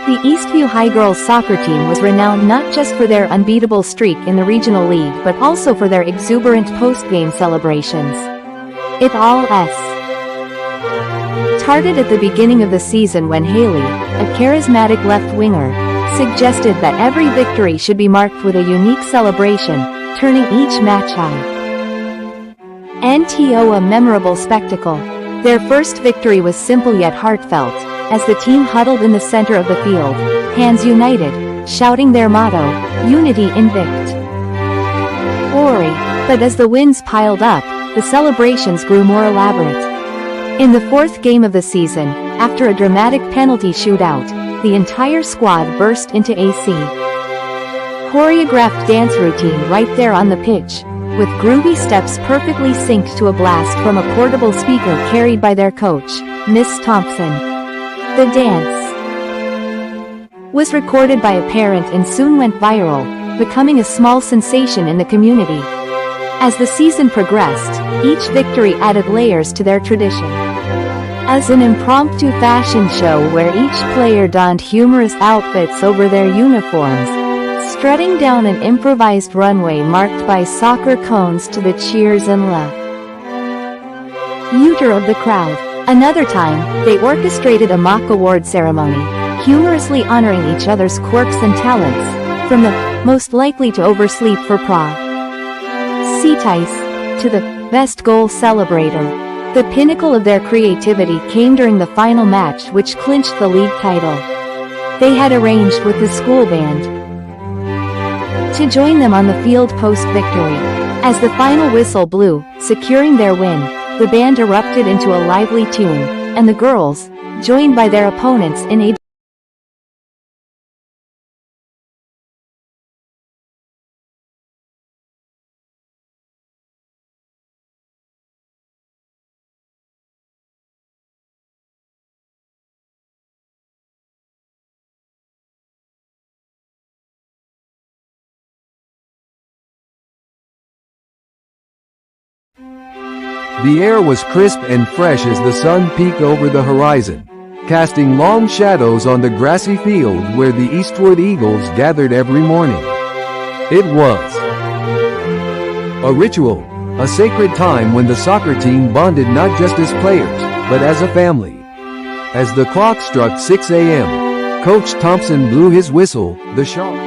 The Eastview High girls soccer team was renowned not just for their unbeatable streak in the regional league but also for their exuberant post-game celebrations. It all started at the beginning of the season when Haley, a charismatic left winger, suggested that every victory should be marked with a unique celebration, turning each match into a memorable spectacle. Their first victory was simple yet heartfelt, as the team huddled in the center of the field, hands united, shouting their motto, "Unity Invicta." But as the wins piled up, the celebrations grew more elaborate. In the fourth game of the season, after a dramatic penalty shootout, the entire squad burst into a choreographed dance routine right there on the pitch, with groovy steps perfectly synced to a blast from a portable speaker carried by their coach, Miss Thompson. The dance was recorded by a parent and soon went viral, becoming a small sensation in the community. As the season progressed, each victory added layers to their tradition. As an impromptu fashion show where each player donned humorous outfits over their uniforms, strutting down an improvised runway marked by soccer cones to the cheers and laughter of the crowd. Another time, they orchestrated a mock award ceremony, humorously honoring each other's quirks and talents, from the most likely to oversleep for prize to the best goal celebrator. The pinnacle of their creativity came during the final match, which clinched the league title. They had arranged with the school band to join them on the field post-victory. As the final whistle blew, securing their win, the band erupted into a lively tune, and the girls, joined by their opponents in a The air was crisp and fresh as the sun peeked over the horizon, casting long shadows on the grassy field where the Eastwood Eagles gathered every morning. It was a ritual, a sacred time when the soccer team bonded not just as players, but as a family. As the clock struck 6 a.m., Coach Thompson blew his whistle, the sharp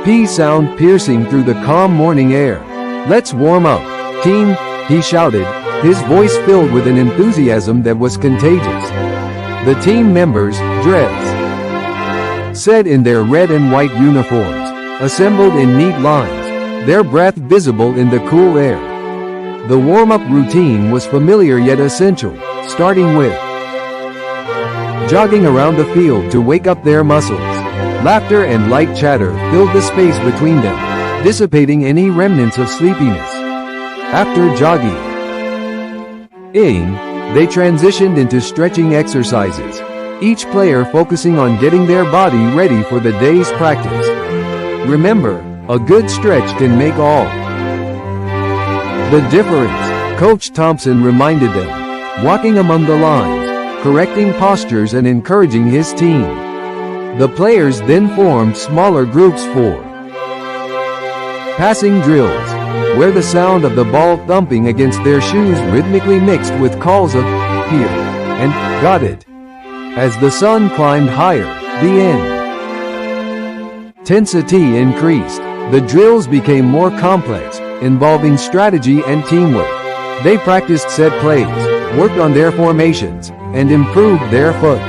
P sound piercing through the calm morning air. "Let's warm up, team," he shouted, his voice filled with an enthusiasm that was contagious. The team members, dressed in their red and white uniforms, assembled in neat lines, their breath visible in the cool air. The warm-up routine was familiar yet essential, starting with jogging around the field to wake up their muscles. Laughter and light chatter filled the space between them, dissipating any remnants of sleepiness. After jogging, they transitioned into stretching exercises, each player focusing on getting their body ready for the day's practice. Remember, a good stretch can make all the difference, Coach Thompson reminded them, walking among the lines, correcting postures and encouraging his team. The players then formed smaller groups for passing drills, where the sound of the ball thumping against their shoes rhythmically mixed with calls of "here" and "got it." As the sun climbed higher, the intensity increased. The drills became more complex, involving strategy and teamwork. They practiced set plays, worked on their formations, and improved their footwork.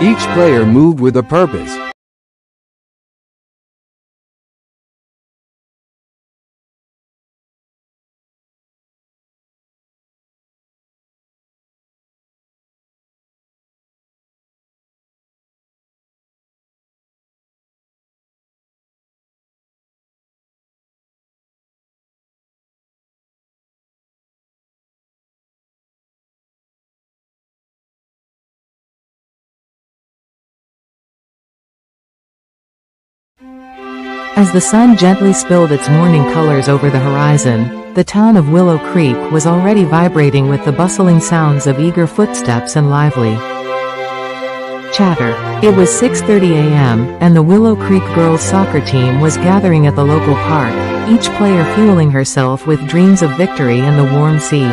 Each player moved with a purpose. As the sun gently spilled its morning colors over the horizon, the town of Willow Creek was already vibrating with the bustling sounds of eager footsteps and lively Chatter. It was 6:30 a.m., and the Willow Creek girls' soccer team was gathering at the local park, each player fueling herself with dreams of victory and the warm sea.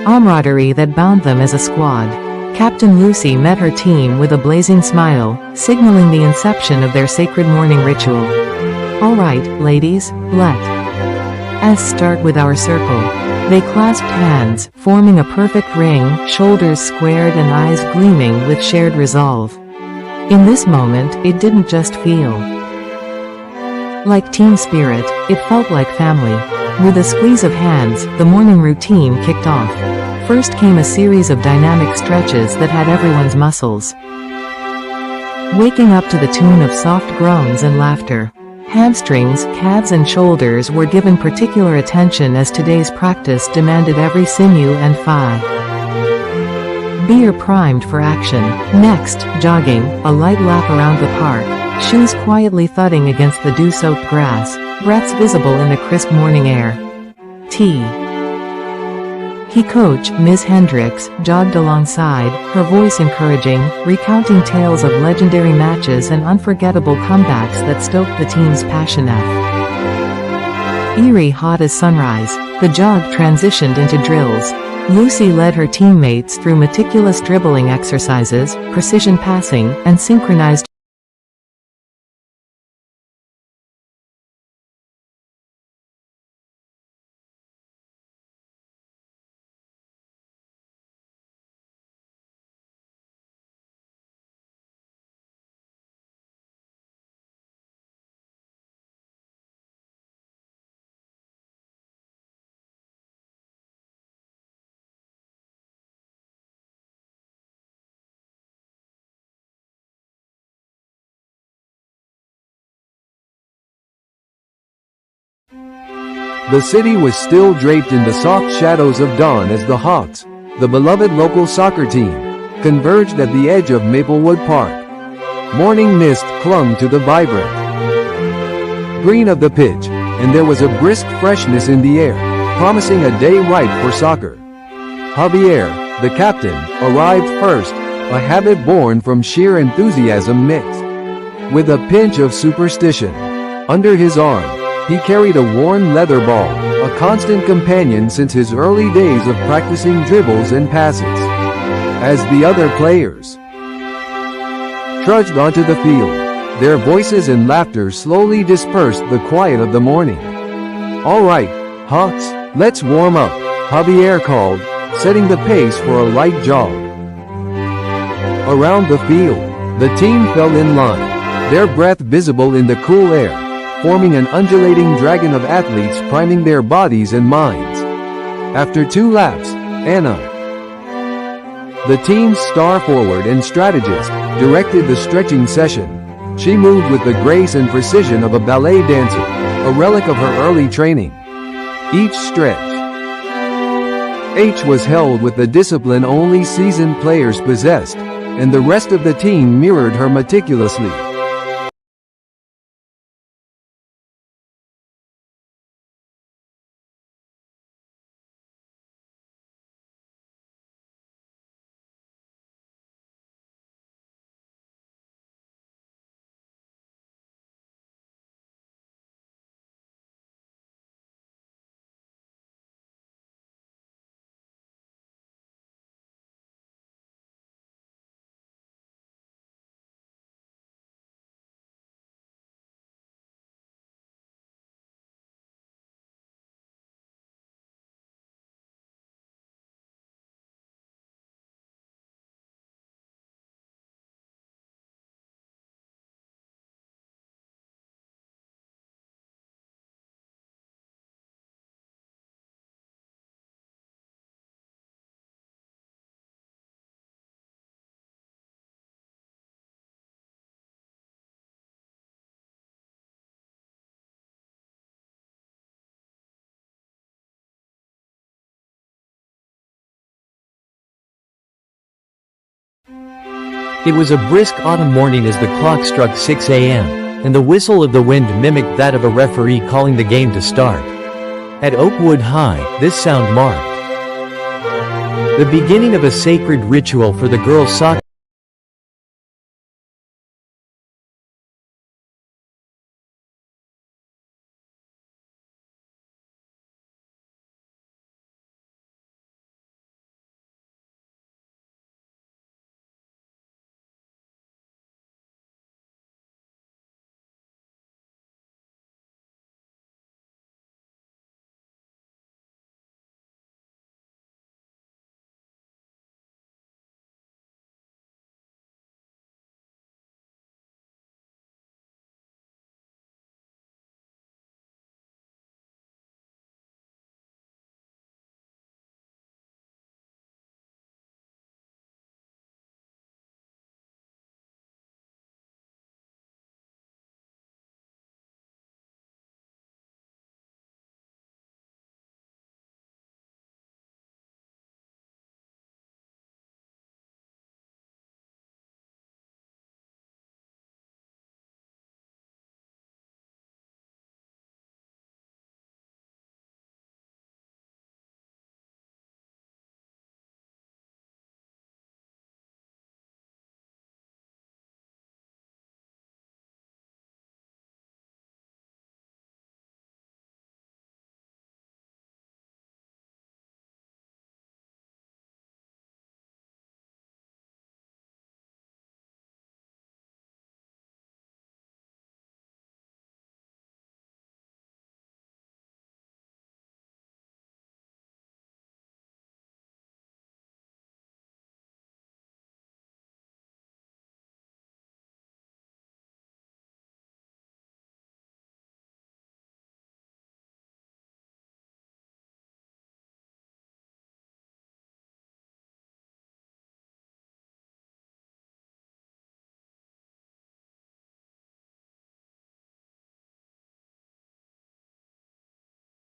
Camaraderie that bound them as a squad. Captain Lucy met her team with a blazing smile, signaling the inception of their sacred morning ritual. "All right, ladies, let's start with our circle." They clasped hands, forming a perfect ring, shoulders squared and eyes gleaming with shared resolve. In this moment, it didn't just feel like team spirit, it felt like family. With a squeeze of hands, the morning routine kicked off. First came a series of dynamic stretches that had everyone's muscles waking up to the tune of soft groans and laughter. Hamstrings, calves and shoulders were given particular attention as today's practice demanded every sinew and fiber primed for action. Next, jogging, a light lap around the park, shoes quietly thudding against the dew-soaked grass, breaths visible in the crisp morning air. Coach, Ms. Hendricks, jogged alongside, her voice encouraging, recounting tales of legendary matches and unforgettable comebacks that stoked the team's passion. Eerie hot as sunrise, the jog transitioned into drills. Lucy led her teammates through meticulous dribbling exercises, precision passing, and synchronized The city was still draped in the soft shadows of dawn as the Hawks, the beloved local soccer team, converged at the edge of Maplewood Park. Morning mist clung to the vibrant green of the pitch, and there was a brisk freshness in the air, promising a day ripe for soccer. Javier, the captain, arrived first, a habit born from sheer enthusiasm mixed with a pinch of superstition. Under his arm, he carried a worn leather ball, a constant companion since his early days of practicing dribbles and passes. As the other players trudged onto the field, their voices and laughter slowly dispersed the quiet of the morning. "All right, Hawks, let's warm up," Javier called, setting the pace for a light jog. Around the field, the team fell in line, their breath visible in the cool air, forming an undulating dragon of athletes priming their bodies and minds. After 2 laps, Anna, the team's star forward and strategist, directed the stretching session. She moved with the grace and precision of a ballet dancer, a relic of her early training. Each stretch was held with the discipline only seasoned players possessed, and the rest of the team mirrored her meticulously. It was a brisk autumn morning as the clock struck 6 a.m., and the whistle of the wind mimicked that of a referee calling the game to start. At Oakwood High, this sound marked the beginning of a sacred ritual for the girls' soccer